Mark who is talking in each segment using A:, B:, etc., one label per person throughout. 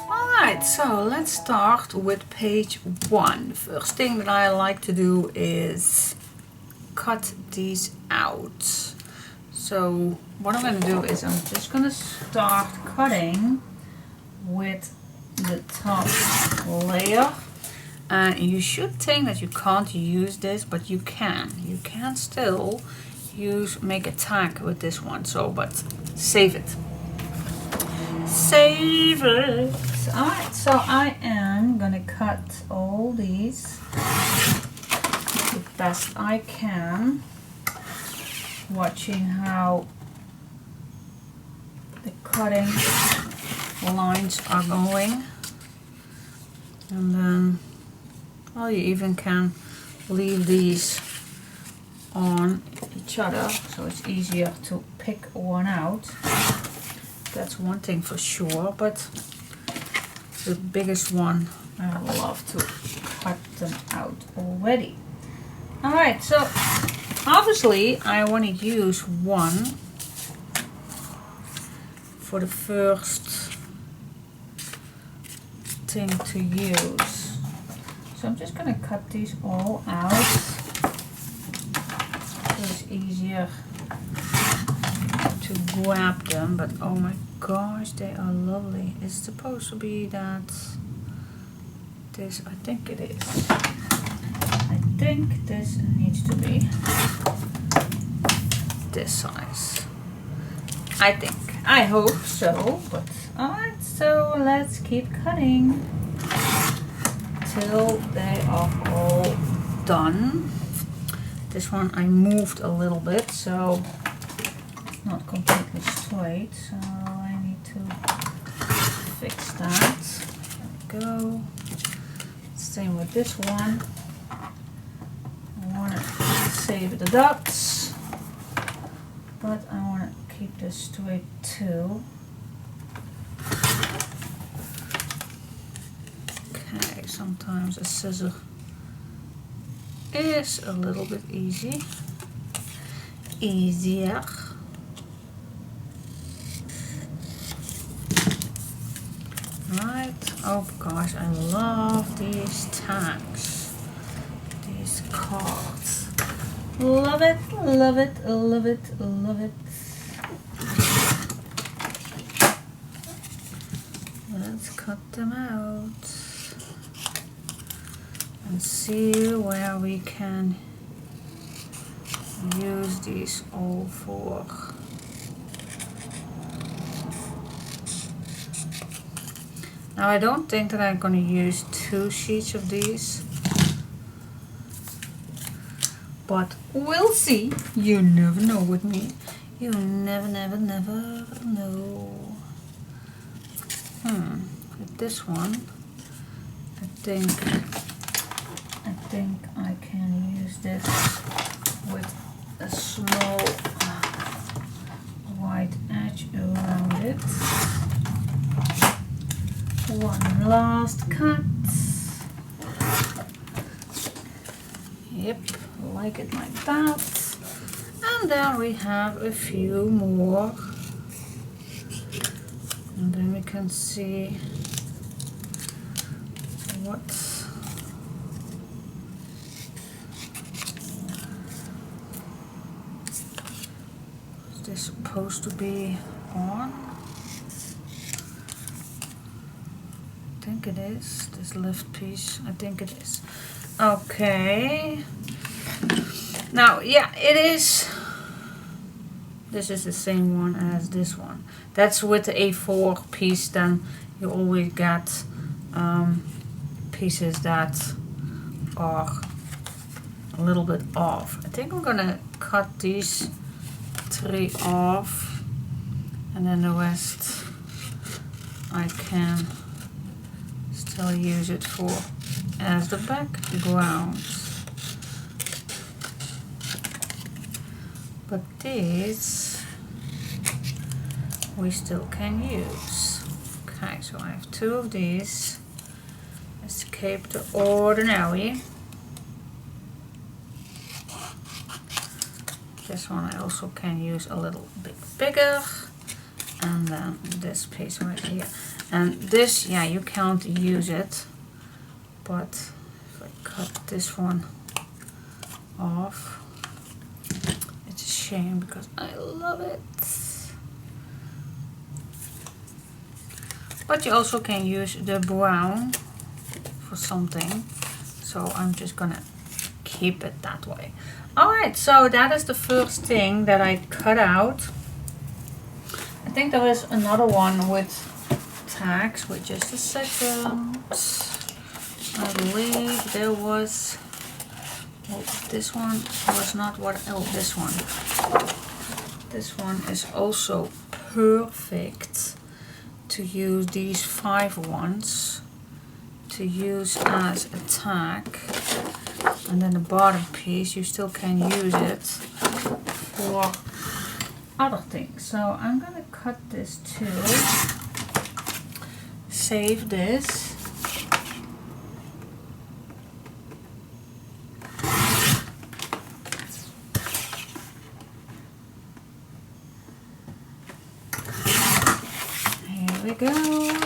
A: Alright, so let's start with page 1. The first thing that I like to do is cut these out. So what I'm going to do is I'm just going to start cutting with the top layer. And you should think that you can't use this, but you can. You can still make a tag with this one. So, but save it. Save it. Alright, so I am gonna cut all these the best I can, watching how the cutting lines are going, and then, well, you even can leave these on each other so it's easier to pick one out. That's one thing for sure, but the biggest one, I love to cut them out already. Alright, so obviously I want to use one for the first thing to use. So I'm just going to cut these all out so it's easier to grab them, but oh my gosh, they are lovely. It's supposed to be that this, I think it is. I think this needs to be this size. I think. I hope so, but alright, so let's keep cutting till they are all done. This one I moved a little bit, so not completely straight, so I need to fix that. There we go. Same with this one. I want to save the dots, but I want to keep this straight too. Okay, sometimes a scissor is a little bit easier. Right, oh gosh, I love these tags, these cards. Love it, love it, love it, love it. Let's cut them out and see where we can use these all for. Now I don't think that I'm going to use 2 sheets of these, but we'll see. You never know with me. You never know. With this one, I think I can use this with a small white edge around it. One last cut. Yep, like it like that. And then we have a few more. And then we can see what is this supposed to be on? I think it is, this lift piece, I think it is. Okay. Now, yeah, it is. This is the same one as this one. That's with the A4 piece, then you always get pieces that are a little bit off. I think I'm gonna cut these 3 off, and then the rest I can still use it for as the backgrounds. But these we still can use. Okay, so I have 2 of these. Escape the ordinary. This one I also can use a little bit bigger. And then this piece right here. And this, yeah, you can't use it. But if I cut this one off, it's a shame because I love it. But you also can use the brown for something. So I'm just gonna keep it that way. Alright, so that is the first thing that I cut out. I think there is another one with tags. Wait just a second. I believe there was, oh, this one was not what, oh, this one. This one is also perfect to use, these 5 ones to use as a tag. And then the bottom piece, you still can use it for other things. So I'm gonna cut this too. Save this.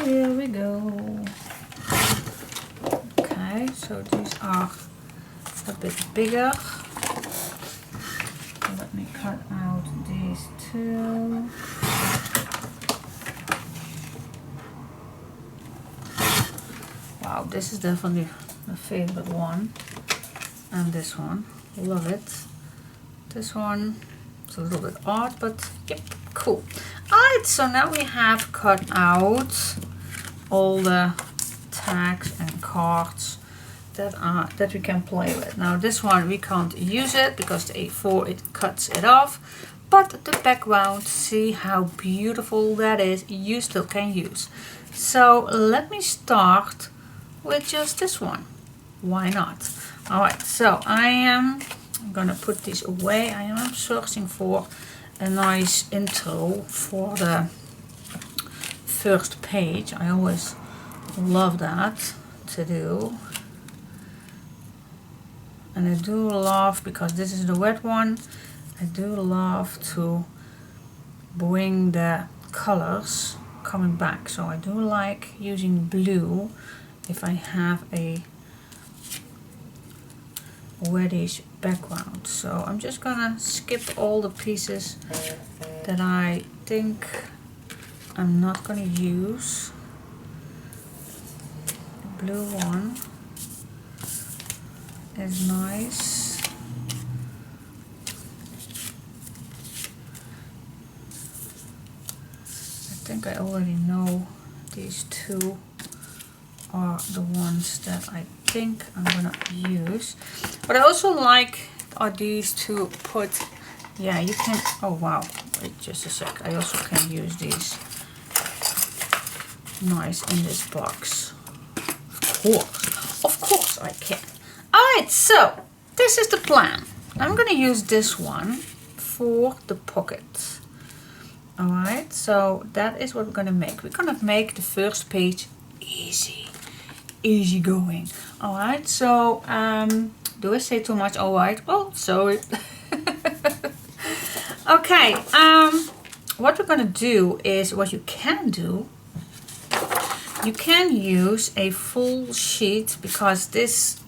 A: Here we go. Okay, so these are a bit bigger. So let me cut out these 2. Wow, this is definitely my favorite one. And this one, love it. This one, it's a little bit odd, but yep, cool. Alright, so now we have cut out all the tags and cards that we can play with. Now this one we can't use it because the A4 it cuts it off, but the background, see how beautiful that is, you still can use. So let me start with just this one. Why not? Alright, so I'm gonna put these away. I am searching for a nice intro for the first page. I always love that to do. And I do love, because this is the wet one, I do love to bring the colors coming back. So I do like using blue if I have a reddish background. So I'm just gonna skip all the pieces that I think I'm not gonna use. The blue one is nice. I think I already know these 2 are the ones that I think I'm gonna use. What I also like are these to put, yeah, you can, oh wow, wait just a sec, I also can use these nice in this box. Of course I can. Alright, so this is the plan. I'm gonna use this one for the pocket. Alright, so that is what we're gonna make. We're gonna make the first page easy going. Alright, so Do I say too much all white? Oh, sorry. Okay, what we're gonna do is, what you can do, you can use a full sheet, because this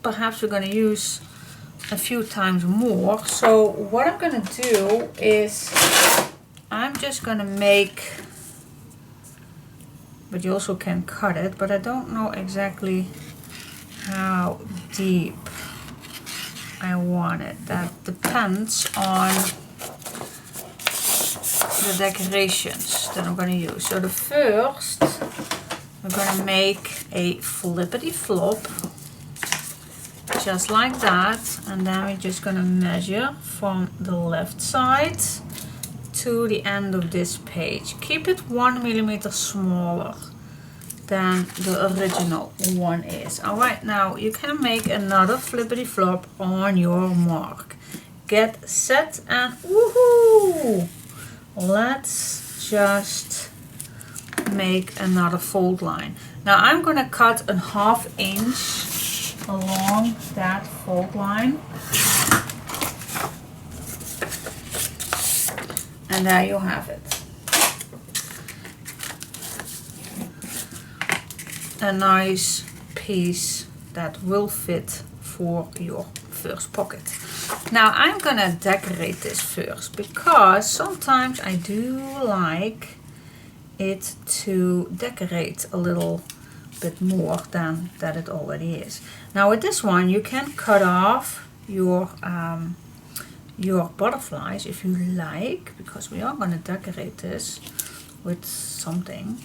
A: perhaps we're gonna use a few times more. So what I'm gonna do is I'm just gonna make, but you also can cut it, but I don't know exactly how deep I want it. That depends on the decorations that I'm gonna use. So the first, we're gonna make a flippity flop, just like that, and then we're just gonna measure from the left side to the end of this page. Keep it 1 millimeter smaller than the original one is. Alright, now you can make another flippity flop on your mark. Get set and woohoo! Let's just make another fold line. Now I'm gonna cut a 1/2 inch along that fold line. And there you have it. A nice piece that will fit for your first pocket. Now I'm gonna decorate this first, because sometimes I do like it to decorate a little bit more than that it already is. Now with this one you can cut off your butterflies if you like, because we are gonna decorate this with something.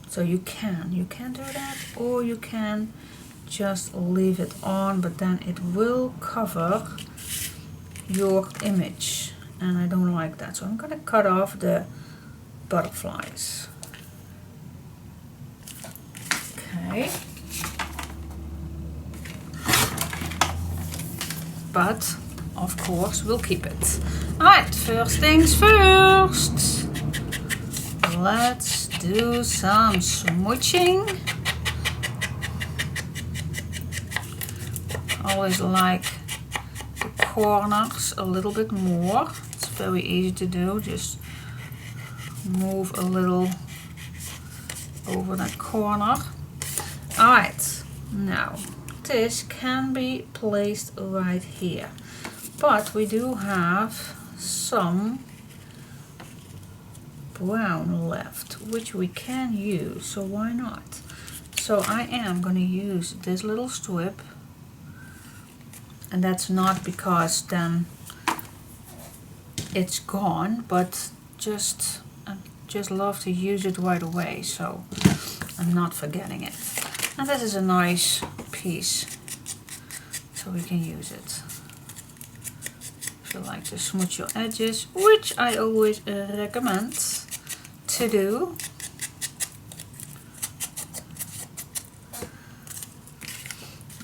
A: So you can do that, or you can just leave it on, but then it will cover your image, and I don't like that. So I'm gonna cut off the butterflies. Okay. But of course we'll keep it. Alright, first things first. Let's do some smooching. Always like the corners a little bit more. It's very easy to do. Just move a little over that corner. Alright, now this can be placed right here. But we do have some brown left, which we can use, so why not? So I am going to use this little strip, and that's not because then it's gone, but I just love to use it right away, so I'm not forgetting it. And this is a nice piece, so we can use it. If you like to smooch your edges, which I always recommend to do.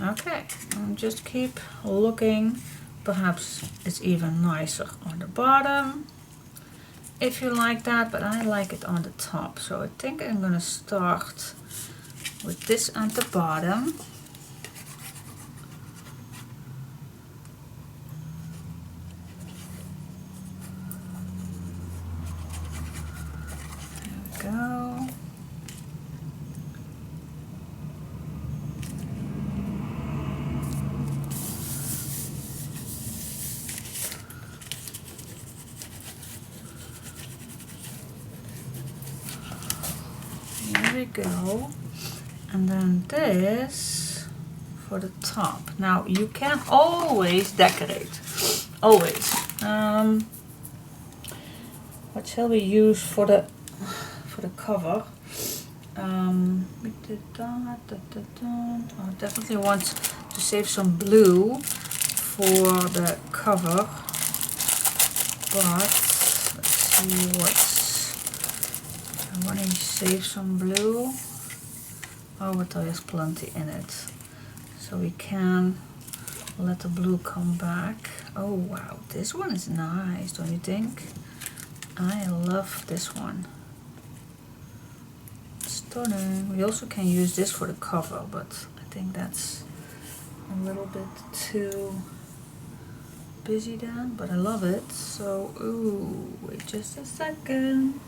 A: Okay, and just keep looking. Perhaps it's even nicer on the bottom if you like that, but I like it on the top. So I think I'm gonna start with this at the bottom. There we go. There we go. And then this for the top. Now you can always decorate. Always. What shall we use for the cover? We did that. I definitely want to save some blue for the cover. But let's see what's. I want to save some blue. Oh, but there's plenty in it. So we can let the blue come back. Oh wow, this one is nice, don't you think? I love this one. Stunning. We also can use this for the cover, but I think that's a little bit too busy then, but I love it. So, ooh, wait just a second.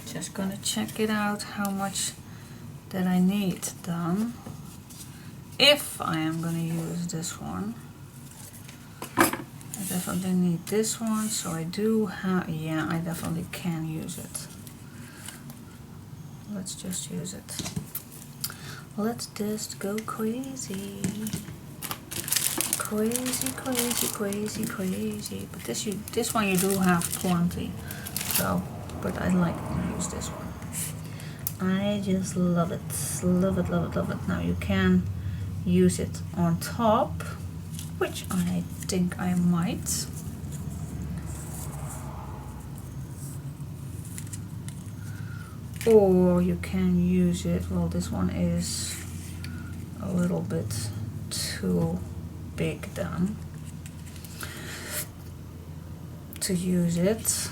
A: Just gonna check it out how much that I need done. If I am gonna use this one, I definitely need this one. So I do have, yeah, I definitely can use it. Let's just use it. Let's just go crazy. Crazy, crazy, crazy, crazy. But this one you do have plenty. So, but I like to use this one. I just love it. Love it, love it, love it. Now you can use it on top, which I think I might. Or you can use it, well, this one is a little bit too big then to use it.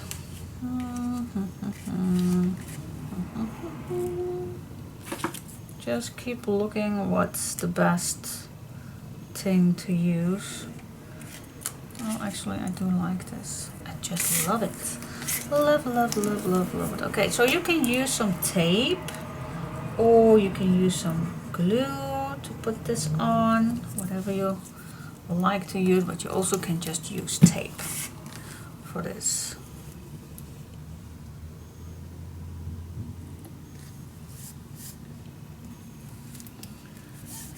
A: Just keep looking what's the best thing to use. Oh, actually I do like this. I just love it. Love, love, love, love, love it. Okay, so you can use some tape or you can use some glue to put this on, whatever you like to use, but you also can just use tape for this.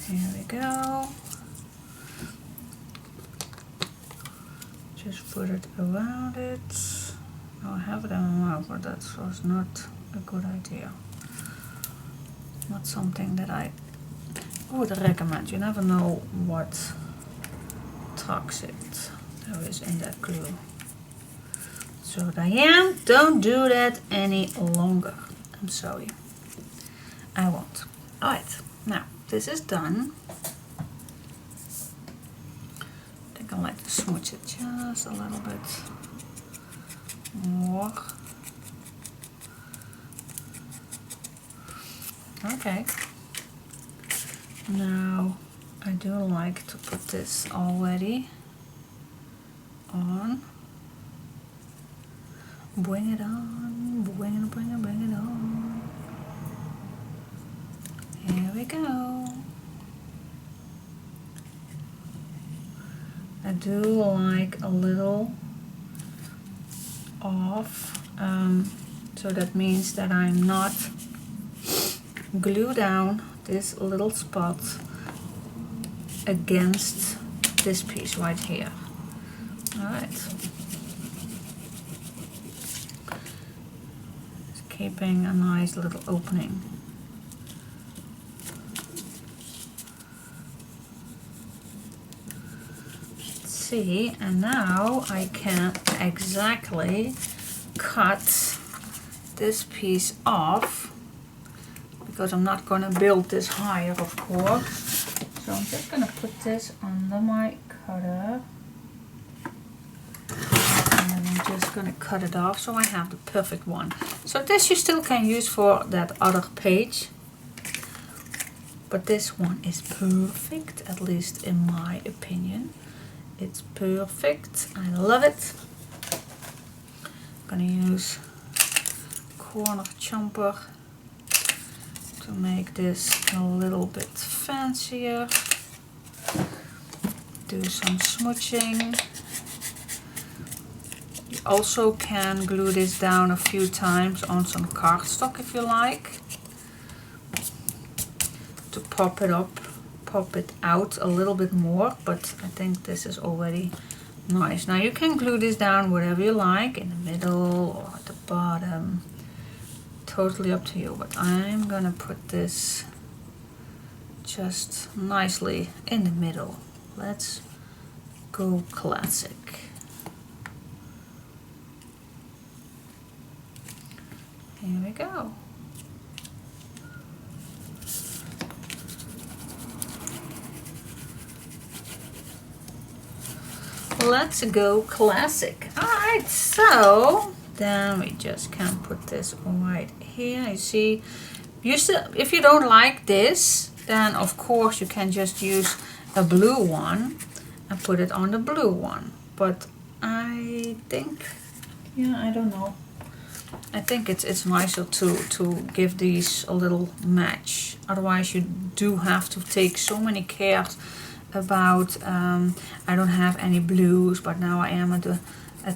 A: Here we go. Just put it around it. I have it in my mouth, but that was not a good idea. Not something that I would recommend. You never know what toxic there is in that glue. So Diane, don't do that any longer. I'm sorry. I won't. Alright, now this is done. I think I like to smooch it just a little bit more. Okay. Now I do like to put this already on. Bring it on, bring it, bring it, bring it on. Here we go. I do like a little off, so that means that I'm not glue down this little spot against this piece right here. Alright. Just keeping a nice little opening. See, and now I can exactly cut this piece off, because I'm not going to build this higher, of course. So I'm just going to put this under my cutter, and then I'm just going to cut it off so I have the perfect one. So this you still can use for that other page, but this one is perfect, at least in my opinion. It's perfect. I love it. I'm gonna use corner chomper to make this a little bit fancier. Do some smooching. You also can glue this down a few times on some cardstock if you like, to pop it up. Pop it out a little bit more, but I think this is already nice. Now you can glue this down wherever you like, in the middle or at the bottom, totally up to you, but I'm gonna put this just nicely in the middle. Let's go classic. Here we go. Let's go classic. Alright, so then we just can put this right here. You see, if you don't like this, then of course you can just use a blue one and put it on the blue one. But I think, yeah, I don't know. I think it's nicer to give these a little match. Otherwise you do have to take so many cares about, I don't have any blues, but now I am at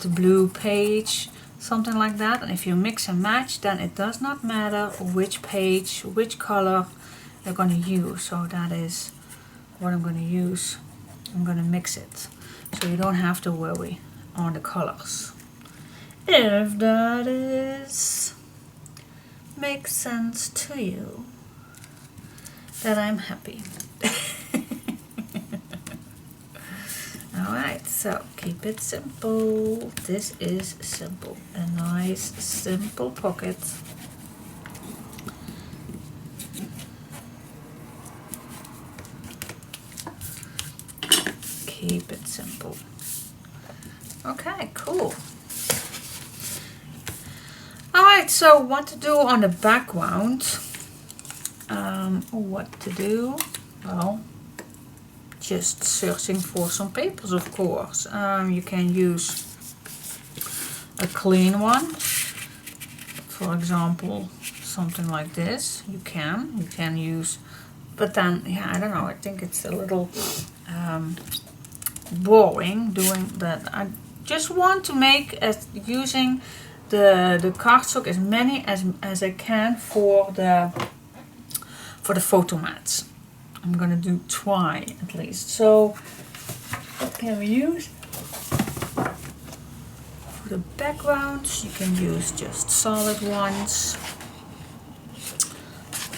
A: the blue page, something like that. And if you mix and match, then it does not matter which page, which color you're going to use. So that is what I'm going to use. I'm going to mix it, so you don't have to worry on the colors. If that makes sense to you, then I'm happy. Alright, so keep it simple. This is simple. A nice simple pocket. Keep it simple. Okay, cool. Alright, so what to do on the background? What to do? Well, just searching for some papers, of course. You can use a clean one. For example, something like this. You can use, but then, yeah, I don't know, I think it's a little boring doing that. I just want to make using the cardstock as many as I can for the photo mats. I'm gonna try at least. So what can we use for the backgrounds? You can use just solid ones,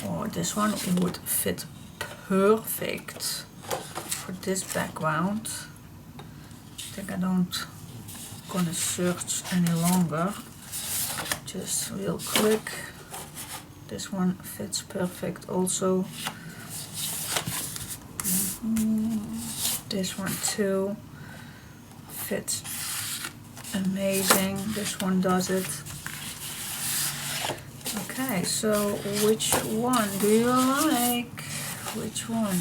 A: or this one would fit perfect for this background. I think I don't gonna search any longer. Just real quick. This one fits perfect also. This one too fits amazing. This one does it. Okay, so which one do you like? Which one?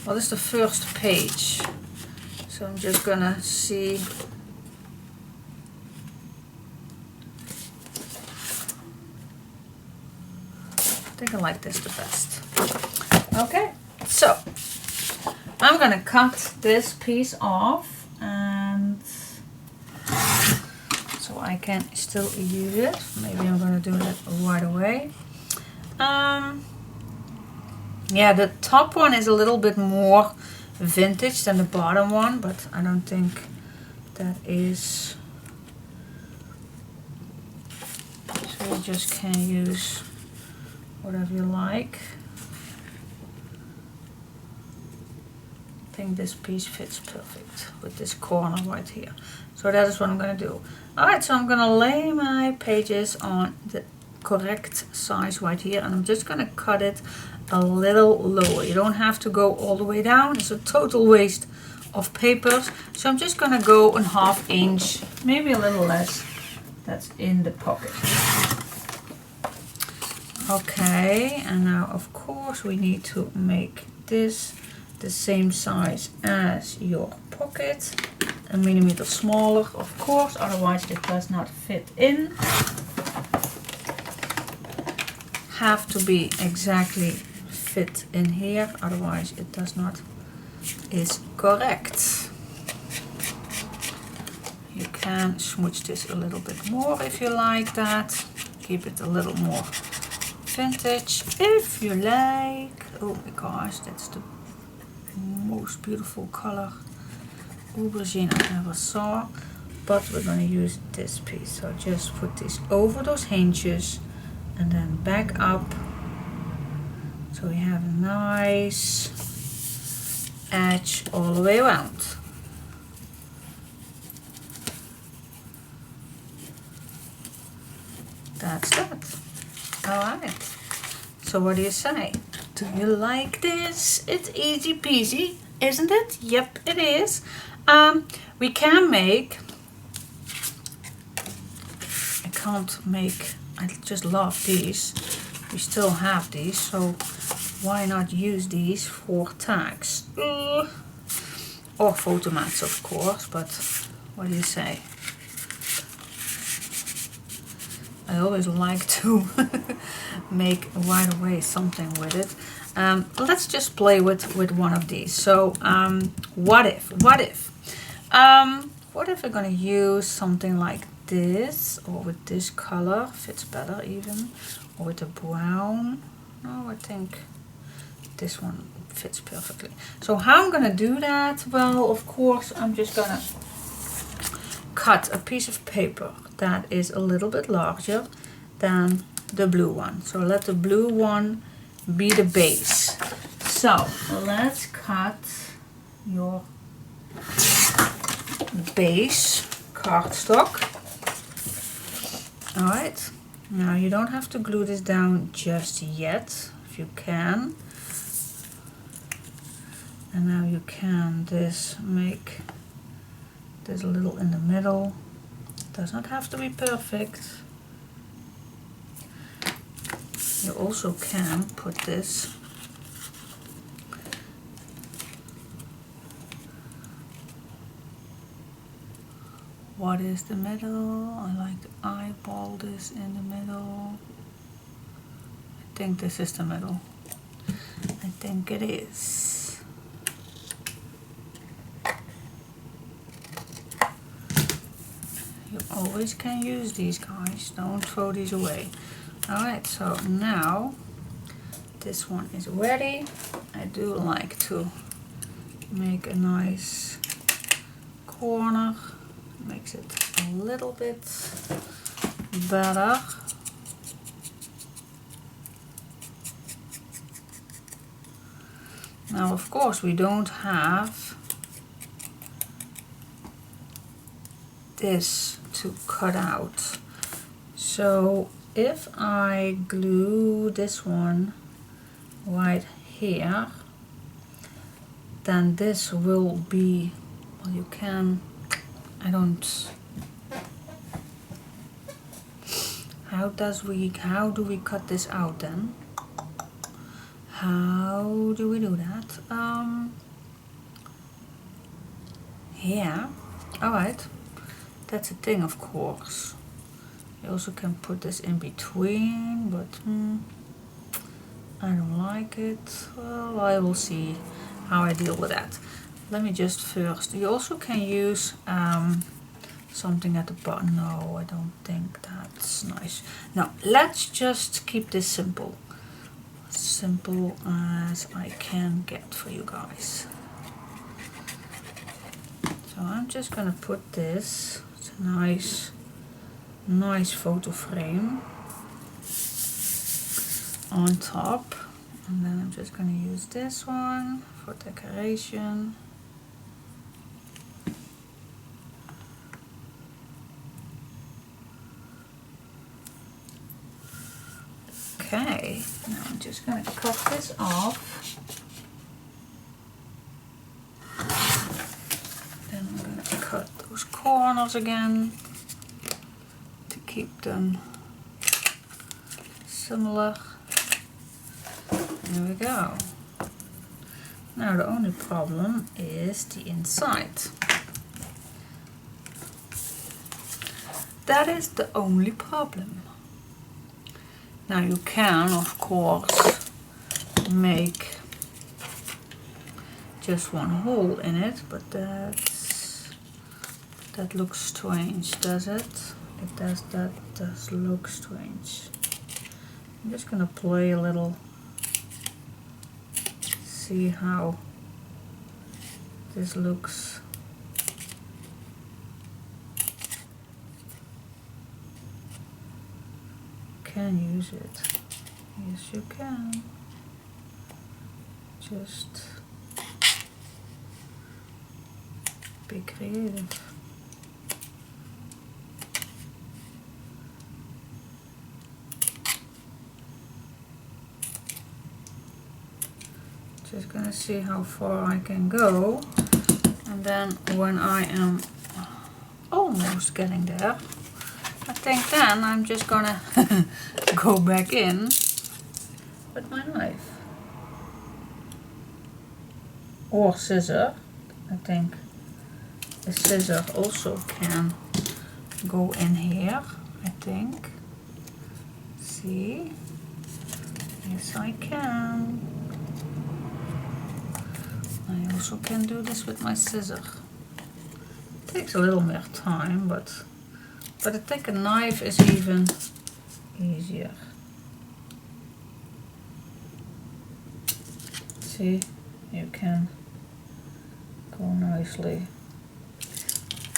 A: Well, this is the first page, so I'm just gonna see. I think I like this the best. Okay, so I'm gonna cut this piece off, and so I can still use it. Maybe I'm gonna do that right away. Yeah, the top one is a little bit more vintage than the bottom one, but I don't think that is. So you just can use whatever you like. I think this piece fits perfect with this corner right here. So that is what I'm going to do. Alright, so I'm going to lay my pages on the correct size right here, and I'm just going to cut it a little lower. You don't have to go all the way down. It's a total waste of papers. So I'm just going to go a 1/2 inch, maybe a little less. That's in the pocket. Okay, and now of course we need to make this the same size as your pocket, a millimeter smaller of course, otherwise it does not fit in. Have to be exactly fit in here, otherwise it does not is correct. You can smooch this a little bit more if you like that. Keep it a little more vintage if you like. Oh my gosh, that's the most beautiful color aubergine I ever saw. But we're going to use this piece, so just put this over those hinges and then back up, so we have a nice edge all the way around. That's that. Alright, so what do you say? Do you like this? It's easy peasy, isn't it? Yep, it is. We can make, I just love these. We still have these, so why not use these for tags? Or photo mats, of course, but what do you say? I always like to make right away something with it. Let's just play with one of these. So what if we're gonna use something like this, or with this color, fits better even, or with the brown. No, I think this one fits perfectly. So how I'm gonna do that? Well, of course, I'm just gonna cut a piece of paper that is a little bit larger than the blue one. So let the blue one be the base. So let's cut your base cardstock. Alright, now you don't have to glue this down just yet, if you can. And now you can make this a little in the middle. Does not have to be perfect. You also can put this what is the middle? I like to eyeball this in the middle. I think this is the middle. I think it is. You always can use these, guys. Don't throw these away. Alright, so now this one is ready. I do like to make a nice corner. Makes it a little bit better. Now, of course, we don't have this to cut out. So if I glue this one right here, then this will be, well, you can, I don't, how do we cut this out then? How do we do that? Yeah, alright, that's a thing, of course. You also can put this in between, but I don't like it. Well, I will see how I deal with that. Let me just first, you also can use something at the bottom. No, I don't think that's nice. No, let's just keep this simple. Simple as I can get for you guys. So I'm just gonna put this, it's a nice photo frame on top, and then I'm just gonna use this one for decoration. Okay, now I'm just going to cut this off. Then I'm going to cut those corners again to keep them similar. There we go. Now the only problem is the inside. That is the only problem. Now you can, of course, make just one hole in it, but that looks strange, does it? It does, that does look strange. I'm just gonna play a little, see how this looks. Can use it. Yes, you can. Just be creative. Just gonna see how far I can go, and then when I am almost getting there, I think then I'm just gonna go back in with my knife. or scissor. I think a scissor also can go in here, I think. See? Yes, I can. I also can do this with my scissor. It takes a little more time, but I think a knife is even easier. See, you can go nicely.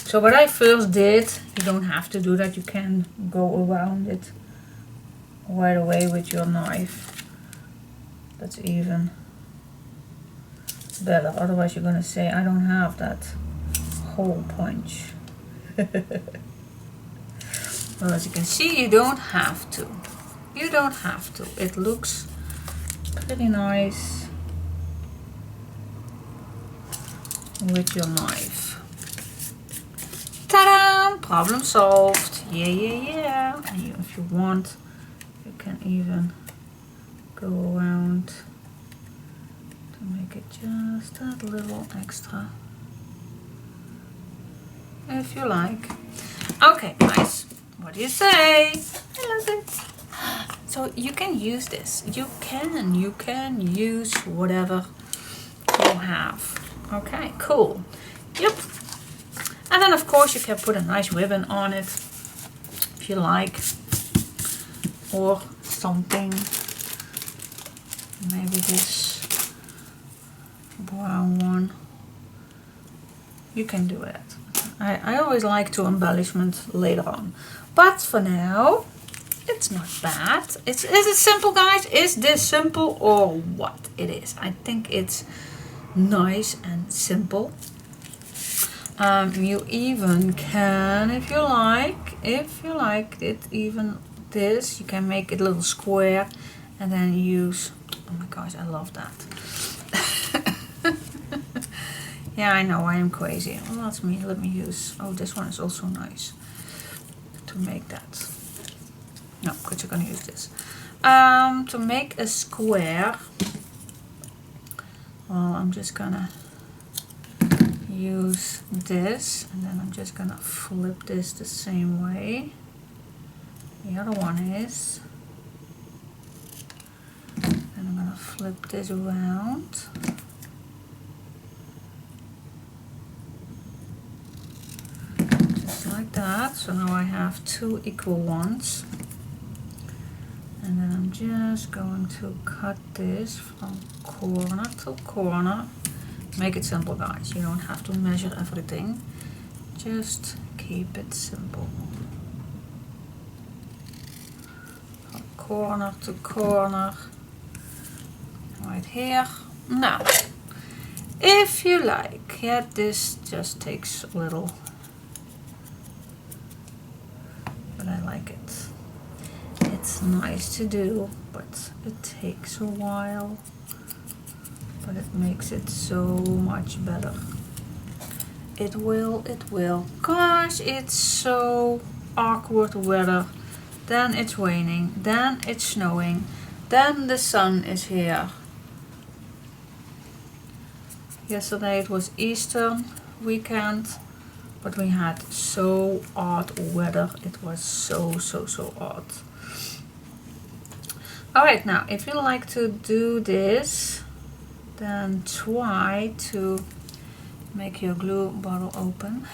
A: So what I first did, you don't have to do that, you can go around it right away with your knife. That's even better, otherwise you're gonna say I don't have that hole punch. Well, as you can see, you don't have to. You don't have to. It looks pretty nice with your knife. Ta-da! Problem solved. Yeah, yeah, yeah. And you, if you want, you can even go around to make it just a little extra, if you like. Okay, guys. What do you say? I love it. So you can use this. You can use whatever you have. Okay, cool. Yep. And then of course you can put a nice ribbon on it if you like, or something. Maybe this brown one. You can do it. I always like to embellishment later on. But for now, it's not bad. Is it simple, guys? Is this simple or what it is? I think it's nice and simple. You even can, if you like it, even this, you can make it a little square and then use, oh my gosh, I love that. Yeah, I know, I am crazy. Well, that's me. Let me use, oh, this one is also nice to make that. No, because you're gonna use this. To make a square, well, I'm just gonna use this, and then I'm just gonna flip this the same way. The other one is, and I'm gonna flip this around. Like that. So now I have two equal ones, and then I'm just going to cut this from corner to corner. Make it simple, guys. You don't have to measure everything, just keep it simple. From corner to corner right here. Now if you like, yeah, this just takes a little, but I like it. It's nice to do, but it takes a while, but it makes it so much better. It will. Gosh, it's so awkward weather. Then it's raining, then it's snowing, then the sun is here. Yesterday it was Easter weekend, but we had so odd weather. It was so odd. Alright, now if you like to do this, then try to make your glue bottle open.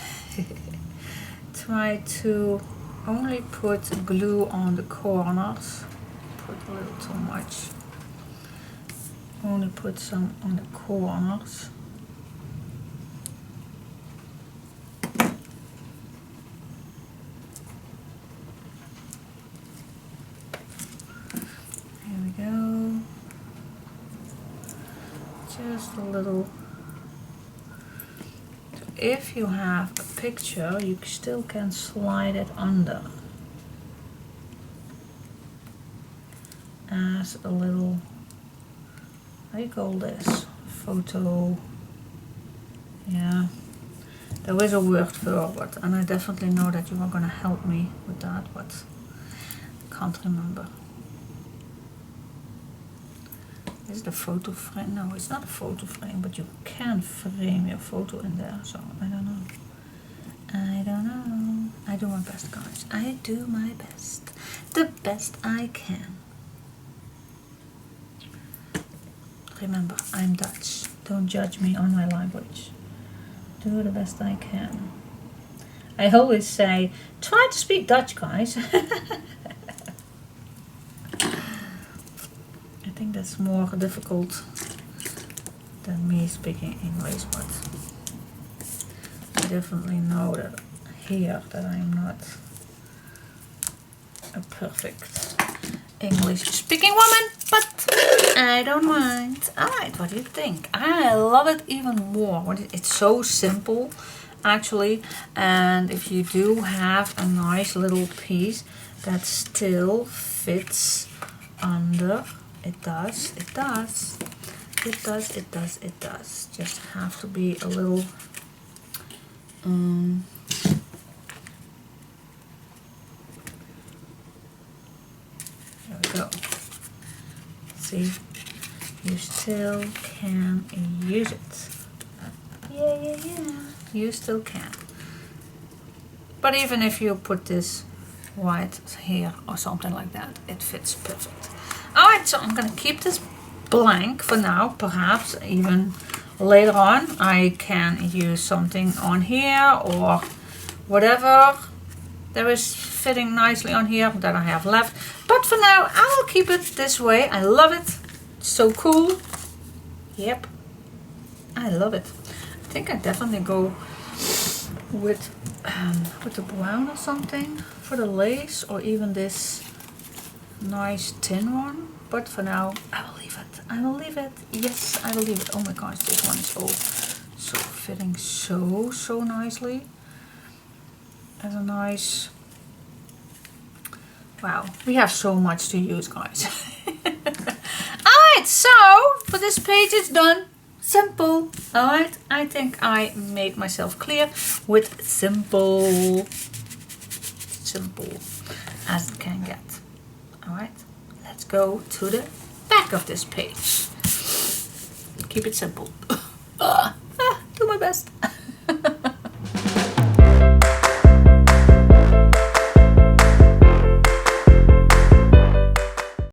A: Try to only put glue on the corners. Put a little too much. Only put some on the corners. Just a little. If you have a picture, you still can slide it under as a little, how do you call this? Photo. Yeah, there is a word for it, and I definitely know that you are going to help me with that, but I can't remember. Is it a photo frame? No, it's not a photo frame, but you can frame your photo in there, so I don't know. I don't know. I do my best, guys. I do my best. The best I can. Remember, I'm Dutch. Don't judge me on my language. Do the best I can. I always say, try to speak Dutch, guys. I think that's more difficult than me speaking English, but I definitely know that here that I'm not a perfect English speaking woman, but I don't mind. Alright, what do you think? I love it even more. It's so simple actually, and if you do have a nice little piece that still fits under, it does. Just have to be a little there we go. See, you still can use it. Yeah. You still can. But even if you put this white here or something like that, it fits perfect. Alright, so I'm gonna keep this blank for now. Perhaps even later on I can use something on here or whatever there is fitting nicely on here that I have left. But for now I will keep it this way. I love it. It's so cool. Yep. I love it. I think I definitely go with the brown or something for the lace, or even this nice tin one. But for now I will leave it. I will leave it. Yes, I will leave it. Oh my gosh, this one is so fitting so nicely. As a nice, wow, we have so much to use, guys. Alright, so for this page it's done. Simple. Alright, I think I made myself clear with simple as it can get. Alright, let's go to the back of this page. Keep it simple. Do my best.